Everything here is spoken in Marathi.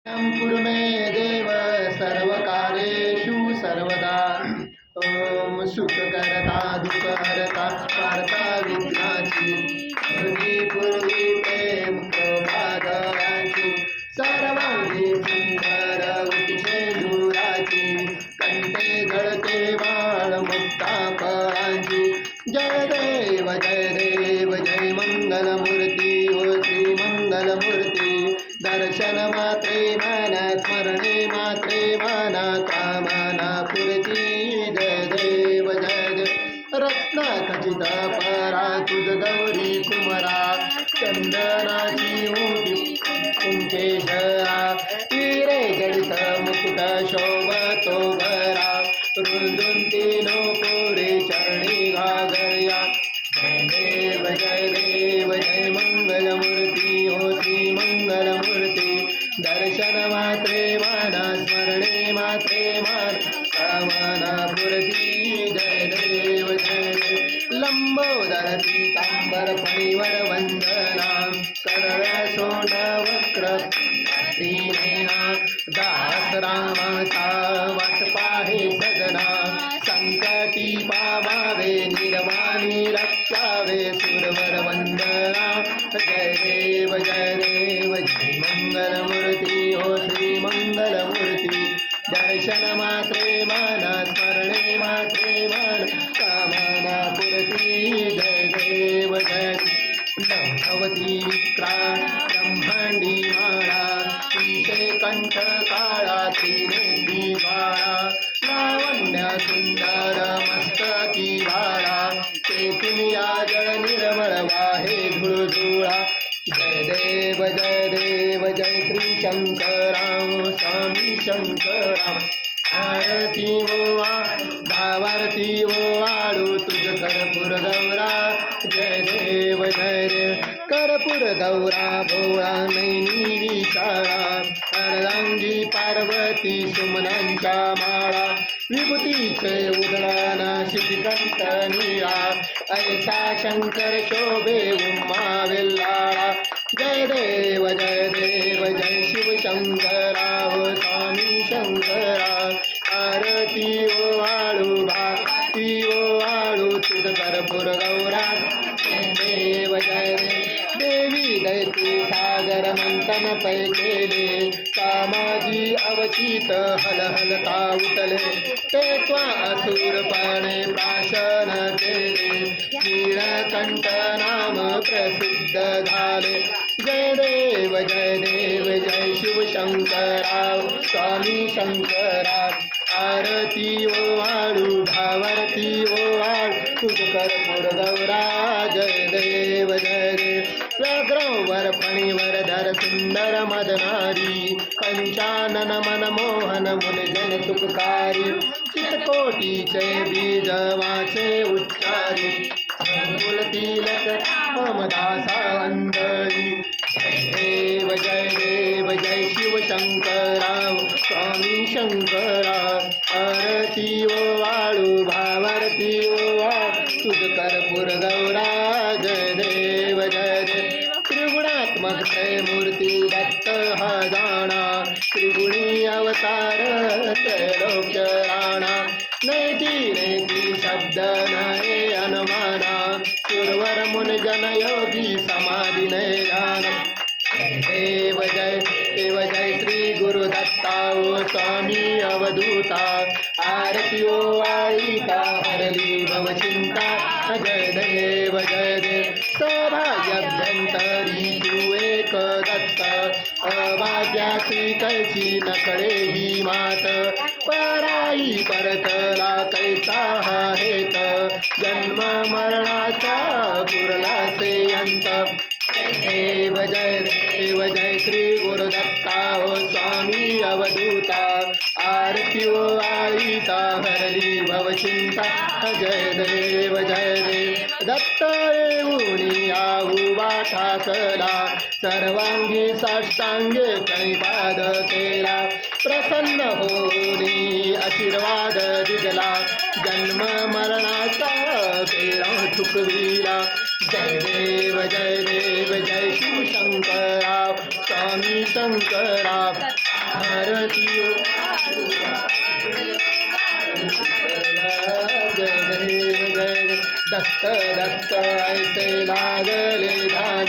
कुरु मे देव सर्वकार्येषु सर्वदा। ओम सुखकर्ता दुःखहर्ता वार्ता विघ्नाची पूर्वी प्रेम प्रभादयाची सर्वांगी सुंदर उच्चेंदुराची कंठे गळते बाळ मुक्ता फळांची। जय देव जय मंगलमूर्ती ओ श्री मंगलमूर्ती। दर्शन मात्रे मना स्मरणे मात्रे मना कामना पुरती। जय देव रत्न खचित परा तुझ गौरी कुमरा चंदनाची उंची कुंकेशरा हिरे जडित मुकुट शोभतो भरा रुंदून तीनो कोरे चरणी घागर्या। जय देव जय मंगलमूर्ती हो श्री मंगलमूर्ती। दर्शन मात्रे मना स्मरणे मात्रे मन कामना पुरती। जय देव लंबोदर पीतांबर फणीवर वंदना सरळ सोंड वक्र श्रीनयना। दास रामाचा वाट पाहे सजना संकटी पावावे निर्वाणी रक्षावे सुरवर वंदना। जय देव जय मंगलमूर्ती हो श्री मंगलमूर्ती। दर्शन मात्रे मना स्मरणे मात्रे मन कामना पुरती। जय देव नवती विक्राळ ब्रह्मांडी माळा तिचे कंठ काळा त्रिनेत्री बाळा लावण्य सुंदर मस्तकी बाळा तेथून या जळ निर्मळ वाहे धुळधुळा। जय देव जय श्री शंकराम स्वामी शंकराम। आरती वो भावारती वो आळू तुझ कर्पूर गौरा। जय देव कर्पूर गौरा भोळा नैनी विशाळा अर्धांगी पार्वती सुमनांच्या माळा विभूतीचे उदळण शितिकंठ निळा ऐसा शंकर शोभे उमा वेल्लाळा। जय देव जय शिव शंकरा हो स्वामी शंकरा। आरती ओ आळू भाती ओ आळू तुझ कर्पूर गौरा। जय देवी दैती सागर मंथन पै केले कामाजी अवचित हलहलता उठले ते त्वा असुरपणे प्राशन केले नीळकंठ नाम प्रसिद्ध झाले। जय देव जय शिव शंकरा स्वामी शंकरा। आरती ओ आळू भावारती ओ आळू तुझ कर्पूर गौरा। जय देव व्याघ्रवर फणीवर धर सुंदर मदनारी पंचानन मनमोहन मुनिजन सुखकारी चितकोटीचे बीज वाचे उच्चारी तिलक ममदासा अंधळी। जय देव जय शिव शंकरा स्वामी शंकरा। आरती ओ आळू भावारती ओ आळू तुझ कर्पूर गौरा। जय देव त्रिगुणात्मक त्रयमूर्ती दत्त हा जाणा त्रिगुणी अवतार त्रैलोक्य राणा। नैती शब्द नये अनुमाना सुरवर मुन जन योगी समाधी नय ध्यान। देव जय श्री गुरु दत्ता ओ स्वामी अवधूता। आरती ओ आळीता हरली भवचिंता। जय देव सौभाग्यभ्यंतरी तू एक दत्त अभाग्याची कैची नकळे ही मात पराई परतला कैसा हेत जन्म मरणाचा पुरला से अंत। देव जय श्री गुरुदत्ता हो स्वामी अवधूता। आरती ओ आळीता हरली भवचिंता। जय देव दत्त येऊनी आहुबा ठाकला सर्वांगी साष्टांगे कैपाद केला प्रसन्न होनी आशीर्वाद दिला जन्म मरणाचा केला चुकविला। जय देव जय शिव शंकरा स्वामी शंकरा। दत्त दत्त ऐसे लागले ध्यान